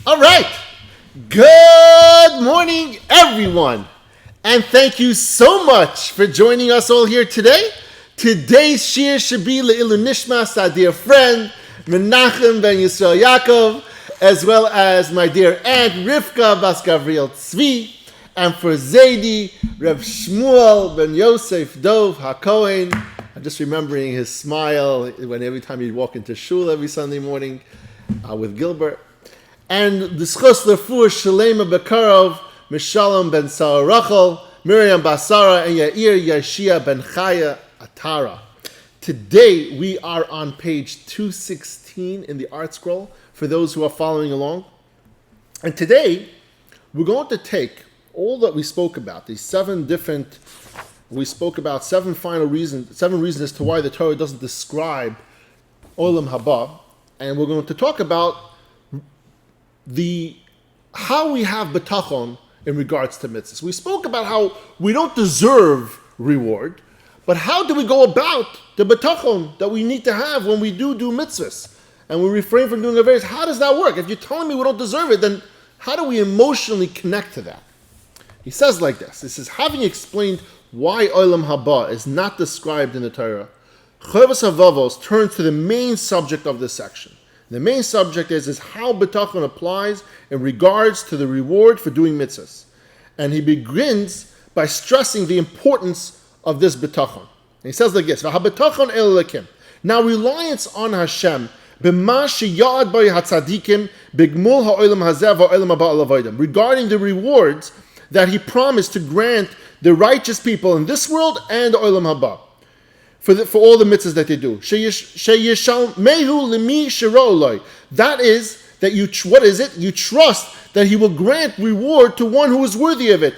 All right. Good morning, everyone. And thank you so much for joining us all here today. Today's shiur should be Le'ilu Nishmas, our dear friend, Menachem ben Yisrael Yaakov, as well as my dear aunt, Rivka Bas Gavriel Tzvi, and for Zaidi, Reb Shmuel ben Yosef Dov HaKohen. I'm just remembering his smile when every time he'd walk into shul every Sunday morning with Gilbert. And D'schos L'Refuah Shalema Bekarov, Mishalom ben Sarah Rachel, Miriam Basara, and Yair Yashia ben Chaya Atara. Today we are on page 216 in the art scroll for those who are following along. And today we're going to take all that we spoke about, seven final reasons, as to why the Torah doesn't describe Olam Haba, and we're going to talk about how we have Bitachon in regards to mitzvahs. We spoke about how we don't deserve reward, but how do we go about the Bitachon that we need to have when we do mitzvahs and we refrain from doing various? How does that work? If you're telling me we don't deserve it, then how do we emotionally connect to that? He says like this. He says, having explained why Olam Haba is not described in the Torah, Chovos HaVavos turns to the main subject of this section. The main subject is how Bitachon applies in regards to the reward for doing mitzvahs. And he begins by stressing the importance of this Bitachon. And he says like this, V'habitachon el Elokim. Now reliance on Hashem, b'ma sheya'ad b'y hatzadikim, b'gmul ha'olam hazeh v'olam haba alavodim. Regarding the rewards that he promised to grant the righteous people in this world and the olam haba. For all the mitzvahs that they do. That is, that you trust that he will grant reward to one who is worthy of it.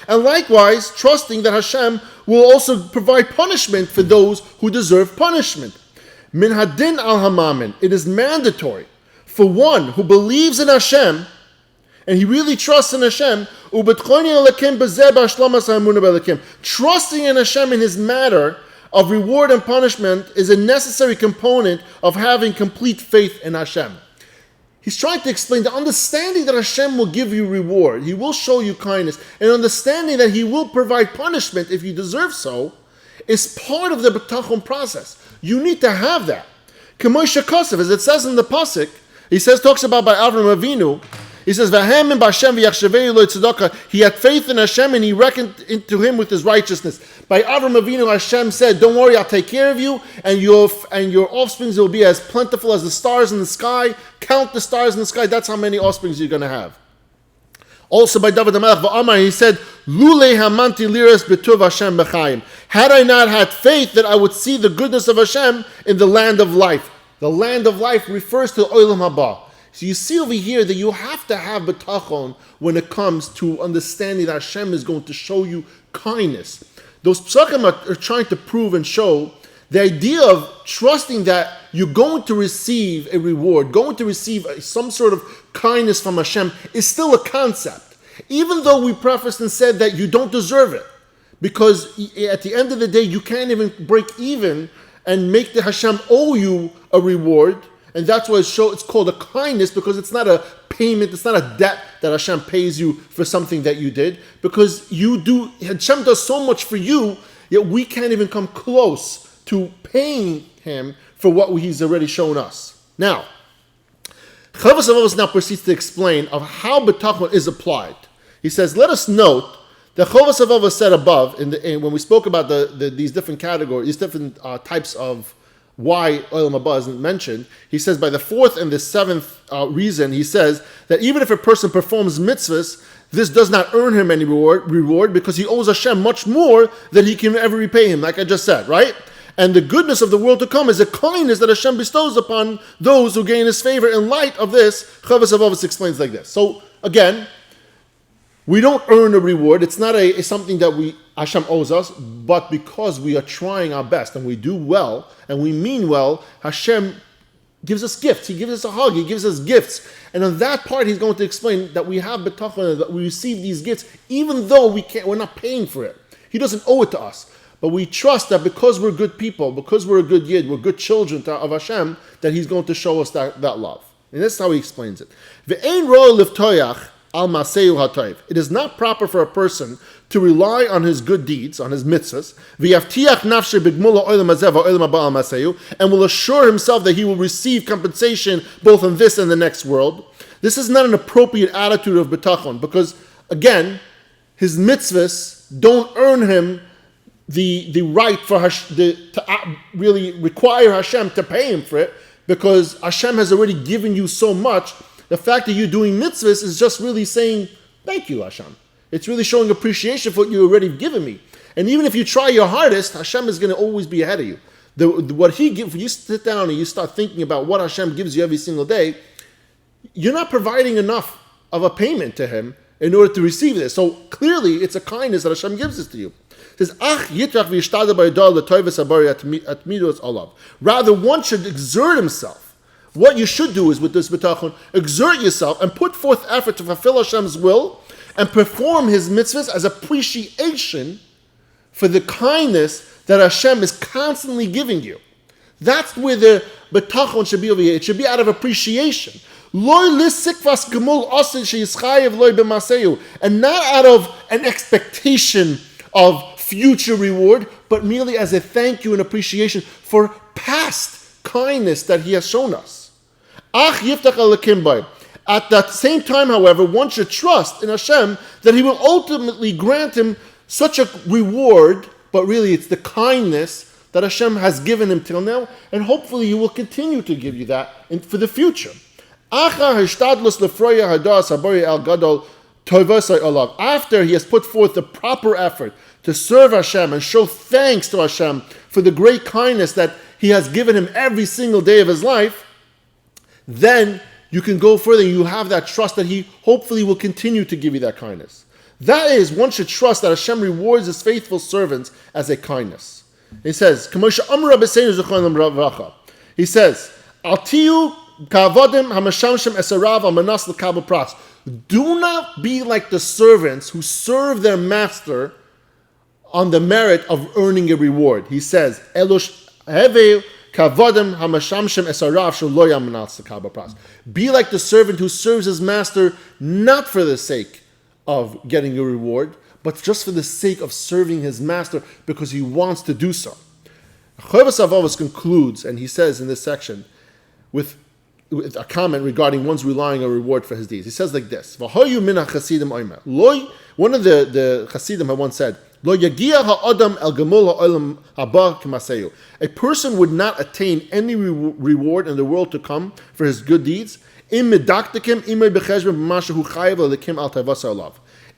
And likewise, trusting that Hashem will also provide punishment for those who deserve punishment. Min hadin al hamamin. It is mandatory for one who believes in Hashem and he really trusts in Hashem, trusting in Hashem in his matter of reward and punishment is a necessary component of having complete faith in Hashem. He's trying to explain the understanding that Hashem will give you reward, he will show you kindness, and understanding that he will provide punishment if you deserve so, is part of the Bitachon process. You need to have that. As it says in the Pasuk, talks about by Avram Avinu, he says, he had faith in Hashem and he reckoned to him with his righteousness. By Avram Avinu, Hashem said, don't worry, I'll take care of you, and your offsprings will be as plentiful as the stars in the sky. Count the stars in the sky, that's how many offsprings you're going to have. Also by David HaMelech V'amar, he said, Lulei hamanti liras b'tuv Hashem b'chaim. Had I not had faith that I would see the goodness of Hashem in the land of life. The land of life refers to Olam Haba. So you see over here that you have to have Bitachon when it comes to understanding that Hashem is going to show you kindness. Those psukim are trying to prove and show the idea of trusting that you're going to receive a reward, going to receive some sort of kindness from Hashem is still a concept. Even though we prefaced and said that you don't deserve it. Because at the end of the day, you can't even break even and make the Hashem owe you a reward. And that's why it's called a kindness, because it's not a payment, it's not a debt that Hashem pays you for something that you did. Because Hashem does so much for you, yet we can't even come close to paying him for what he's already shown us. Now, Chovos HaVavos now proceeds to explain of how Bitachon is applied. He says, let us note that Chovos HaVavos said above, when we spoke about these different categories, these different types of why Olam Haba isn't mentioned, he says by the fourth and the seventh reason, he says that even if a person performs mitzvahs, this does not earn him any reward because he owes Hashem much more than he can ever repay him, like I just said, right? And the goodness of the world to come is a kindness that Hashem bestows upon those who gain his favor. In light of this, Chovos HaVavos explains like this. So again, we don't earn a reward. It's not something that Hashem owes us, but because we are trying our best and we do well and we mean well, Hashem gives us gifts. He gives us a hug. He gives us gifts. And on that part, he's going to explain that we have Bitachon, that we receive these gifts, even though we're not paying for it. He doesn't owe it to us. but we trust that because we're good people, because we're a good yid, we're good children of Hashem, that He's going to show us that love. And that's how he explains it. Ve'ein ro liftoyach al maseu hatoiv. It is not proper for a person to rely on his good deeds, on his mitzvahs, and will assure himself that he will receive compensation both in this and the next world. This is not an appropriate attitude of Bitachon, because, again, his mitzvahs don't earn him the right for to really require Hashem to pay him for it, because Hashem has already given you so much. The fact that you're doing mitzvahs is just really saying, thank you, Hashem. It's really showing appreciation for what you already given me. And even if you try your hardest, Hashem is going to always be ahead of you. What He gives, when you sit down and you start thinking about what Hashem gives you every single day, you're not providing enough of a payment to Him in order to receive this. So clearly, it's a kindness that Hashem gives this to you. It says, rather, one should exert himself. What you should do is, with this bitachon, exert yourself and put forth effort to fulfill Hashem's will and perform His mitzvahs as appreciation for the kindness that Hashem is constantly giving you. That's where the bitachon should be over here. It should be out of appreciation. And not out of an expectation of future reward, but merely as a thank you and appreciation for past kindness that He has shown us. At that same time, however, one should trust in Hashem that He will ultimately grant him such a reward, but really it's the kindness that Hashem has given him till now, and hopefully He will continue to give you that for the future. After he has put forth the proper effort to serve Hashem and show thanks to Hashem for the great kindness that He has given him every single day of his life, then you can go further. You have that trust that He hopefully will continue to give you that kindness. That is, one should trust that Hashem rewards His faithful servants as a kindness. He says, He says, Altiu kavodim hamashamshem esarav almanas l'kabel pras. Do not be like the servants who serve their master on the merit of earning a reward. He says, Elosh heveu kavodim hamashamshem esarav shelo yamanas l'kabel pras. Be like the servant who serves his master not for the sake of getting a reward, but just for the sake of serving his master because he wants to do so. Rav Av concludes, and he says in this section, with a comment regarding one's relying on a reward for his deeds. He says like this: One of the Hasidim had once said, a person would not attain any reward in the world to come for his good deeds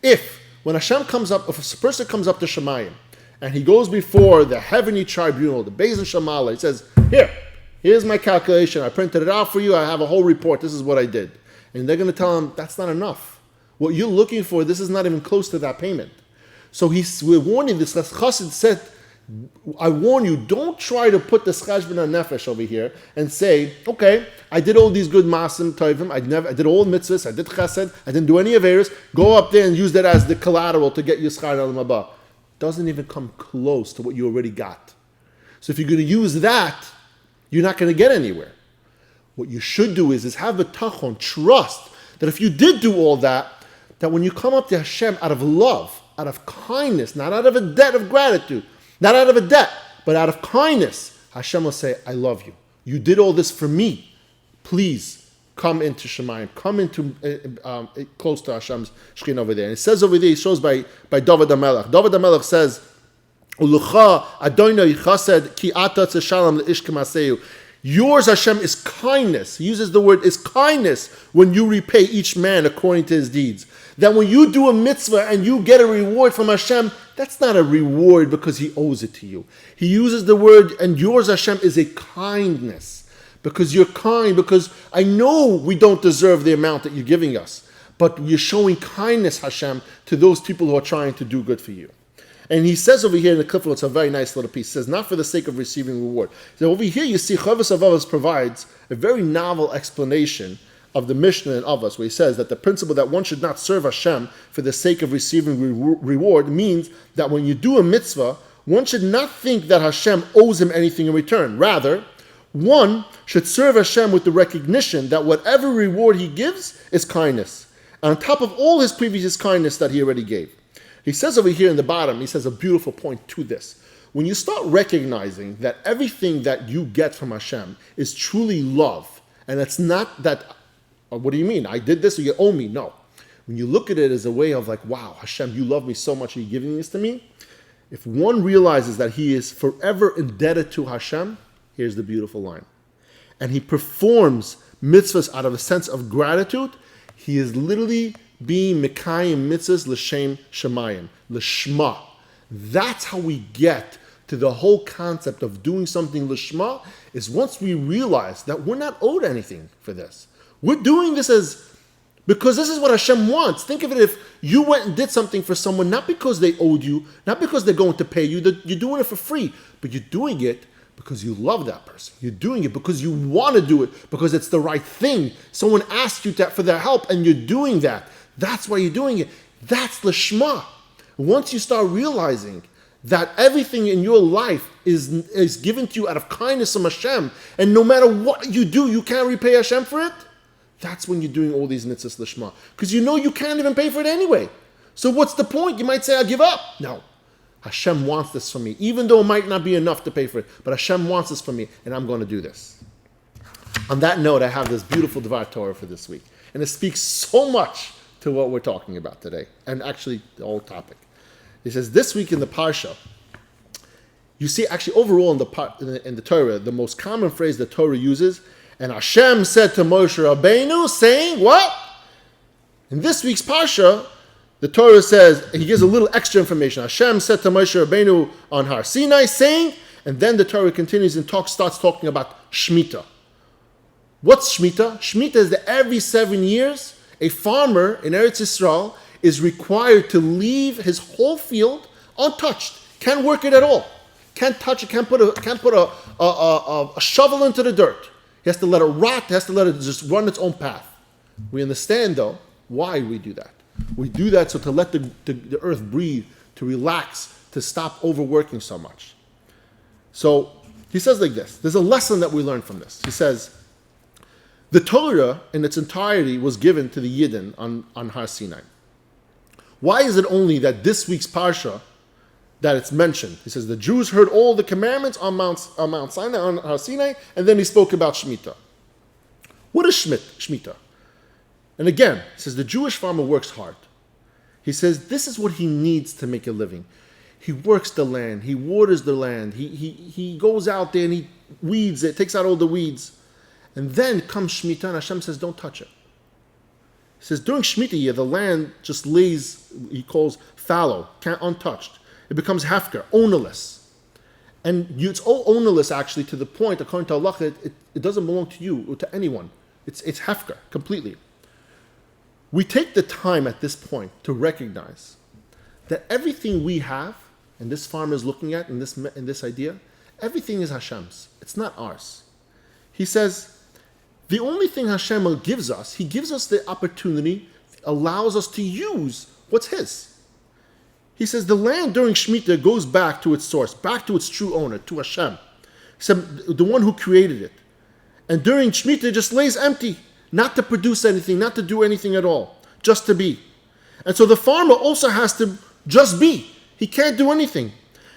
if, when Hashem comes up, if a person comes up to Shemayim and he goes before the heavenly tribunal, the Beis Shamala, he says, here's my calculation, I printed it out for you, I have a whole report, this is what I did. And they're going to tell him, that's not enough. What you're looking for, this is not even close to that payment. So we're warning this, Chassid said, I warn you, don't try to put the cheshbon nefesh over here and say, okay, I did all these good masim tovim, I did all mitzvahs, I did chesed, I didn't do any averos. Go up there and use that as the collateral to get your schar olam haba. Doesn't even come close to what you already got. So if you're going to use that, you're not going to get anywhere. What you should do is have bitachon, trust that if you did do all that, that when you come up to Hashem out of love, out of kindness, not out of a debt of gratitude, not out of a debt, but out of kindness, Hashem will say, I love you. You did all this for me. Please come into Shemayim. Come into close to Hashem's Shekhinah over there. And it says over there, it shows by David HaMelech. David HaMelech says, Ulucha Adonai chesed ki ata tzeshalom leish k'maseu. Yours, Hashem, is kindness. He uses the word is kindness when you repay each man according to his deeds. That when you do a mitzvah and you get a reward from Hashem, that's not a reward because He owes it to you. He uses the word, and yours, Hashem, is a kindness. Because you're kind, because I know we don't deserve the amount that you're giving us. But you're showing kindness, Hashem, to those people who are trying to do good for you. And he says over here in the Kufl, it's a very nice little piece. He says, not for the sake of receiving reward. So over here you see Rav Av provides a very novel explanation of the Mishnah in Avos, where he says that the principle that one should not serve Hashem for the sake of receiving reward means that when you do a mitzvah, one should not think that Hashem owes him anything in return. Rather, one should serve Hashem with the recognition that whatever reward he gives is kindness, on top of all his previous kindness that he already gave. He says over here in the bottom, he says a beautiful point to this. When you start recognizing that everything that you get from Hashem is truly love, and it's not that, what do you mean? I did this, so you owe me. No. When you look at it as a way of like, wow, Hashem, you love me so much, are you giving this to me? If one realizes that he is forever indebted to Hashem, here's the beautiful line. And he performs mitzvahs out of a sense of gratitude, he is literally being mekayim mitzvahs l'shem shemayim, l'shma. That's how we get to the whole concept of doing something l'shma, is once we realize that we're not owed anything for this. We're doing this because this is what Hashem wants. Think of it, if you went and did something for someone, not because they owed you, not because they're going to pay you, you're doing it for free, but you're doing it because you love that person. You're doing it because you want to do it, because it's the right thing. Someone asked you for their help, and you're doing that. That's why you're doing it. That's l'shma. Once you start realizing that everything in your life is given to you out of kindness from Hashem, and no matter what you do, you can't repay Hashem for it, that's when you're doing all these mitzvahs l'shma. Because you know you can't even pay for it anyway. So what's the point? You might say, I'll give up. No. Hashem wants this from me, even though it might not be enough to pay for it, but Hashem wants this from me, and I'm going to do this. On that note, I have this beautiful Dvar Torah for this week, and it speaks so much to what we're talking about today, and actually the whole topic. He says, this week in the Parsha, you see actually overall in the Torah, the most common phrase the Torah uses, and Hashem said to Moshe Rabbeinu, saying, what? In this week's Parsha, the Torah says, he gives a little extra information. Hashem said to Moshe Rabbeinu on Har Sinai, saying, and then the Torah continues and starts talking about Shemitah. What's Shemitah? Shemitah is that every 7 years, a farmer in Eretz Yisrael is required to leave his whole field untouched. Can't work it at all. Can't touch it. Can't put a shovel into the dirt. He has to let it rot. He has to let it just run its own path. We understand, though, why we do that. We do that so to let the earth breathe, to relax, to stop overworking so much. So he says like this. There's a lesson that we learn from this. He says, the Torah in its entirety was given to the Yidden on Har Sinai. Why is it only that this week's Parsha that it's mentioned? He says the Jews heard all the commandments on Mount Sinai, on Har Sinai, and then he spoke about Shemitah. What is Shemitah? And again, he says the Jewish farmer works hard. He says this is what he needs to make a living. He works the land, he waters the land, he goes out there and he weeds it, takes out all the weeds. And then comes Shemitah, and Hashem says, don't touch it. He says, during Shemitah year, the land just lays, he calls fallow, untouched. It becomes hefker, ownerless. And it's all ownerless, actually, to the point, according to Allah, it doesn't belong to you or to anyone. It's hefker, completely. We take the time at this point to recognize that everything we have, and this farmer is looking at in this idea, everything is Hashem's. It's not ours. He says, the only thing Hashem gives us, he gives us the opportunity, allows us to use what's his. He says the land during Shemitah goes back to its source, back to its true owner, to Hashem. He said, the one who created it. And during Shemitah it just lays empty, not to produce anything, not to do anything at all, just to be. And so the farmer also has to just be. He can't do anything.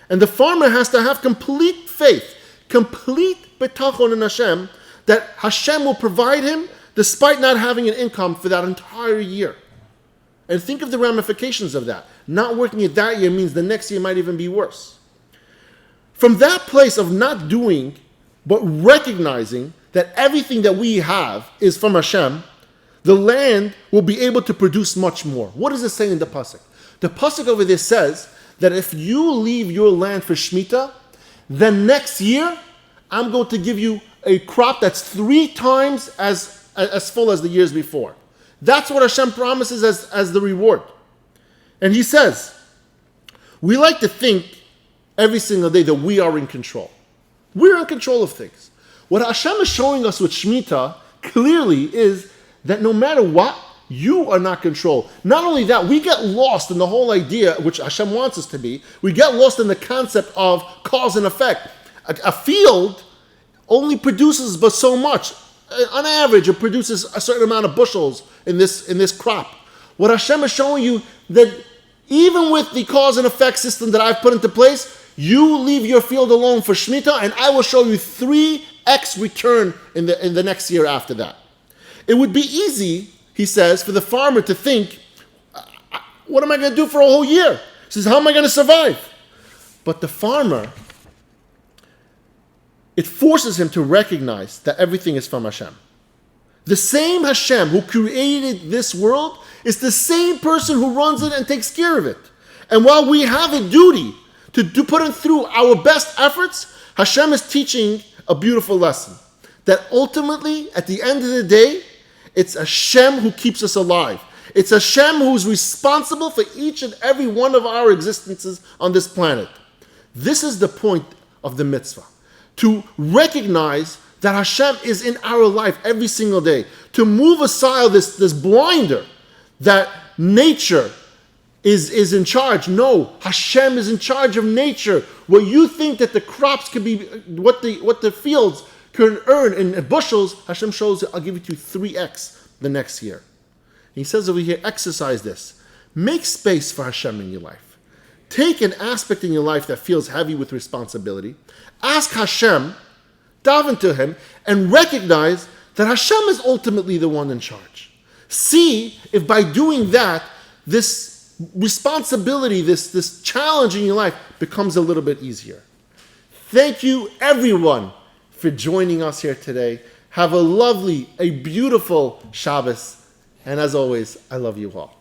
And the farmer has to have complete faith, complete Bitachon in Hashem, that Hashem will provide him despite not having an income for that entire year. And think of the ramifications of that. Not working it that year means the next year might even be worse. From that place of not doing, but recognizing that everything that we have is from Hashem, the land will be able to produce much more. What does it say in the Pasuk? The Pasuk over there says that if you leave your land for Shemitah, then next year, I'm going to give you a crop that's 3 times as full as the years before. That's what Hashem promises as the reward. And he says, we like to think every single day that we are in control. We're in control of things. What Hashem is showing us with Shemitah clearly is that no matter what, You are not control. Not only that, we get lost in the whole idea, which Hashem wants us to be. We get lost in the concept of cause and effect. A field only produces but so much. On average, it produces a certain amount of bushels in this crop. What Hashem is showing you, that even with the cause and effect system that I've put into place, you leave your field alone for Shemitah, and I will show you 3x return in the next year after that. It would be easy, he says, for the farmer to think, what am I going to do for a whole year? He says, how am I going to survive? But the farmer, it forces him to recognize that everything is from Hashem. The same Hashem who created this world is the same person who runs it and takes care of it. And while we have a duty to put it through our best efforts, Hashem is teaching a beautiful lesson. That ultimately, at the end of the day, it's Hashem who keeps us alive. It's Hashem who's responsible for each and every one of our existences on this planet. This is the point of the mitzvah. To recognize that Hashem is in our life every single day. To move aside this blinder that nature is in charge. No, Hashem is in charge of nature. What you think that the crops could be, what the fields can earn in bushels, Hashem shows it, I'll give it to you 3x the next year. He says over here, exercise this. Make space for Hashem in your life. Take an aspect in your life that feels heavy with responsibility. Ask Hashem, daven to Him, and recognize that Hashem is ultimately the one in charge. See if by doing that, this responsibility, this challenge in your life becomes a little bit easier. Thank you, everyone, for joining us here today. Have a lovely, a beautiful Shabbos. And as always, I love you all.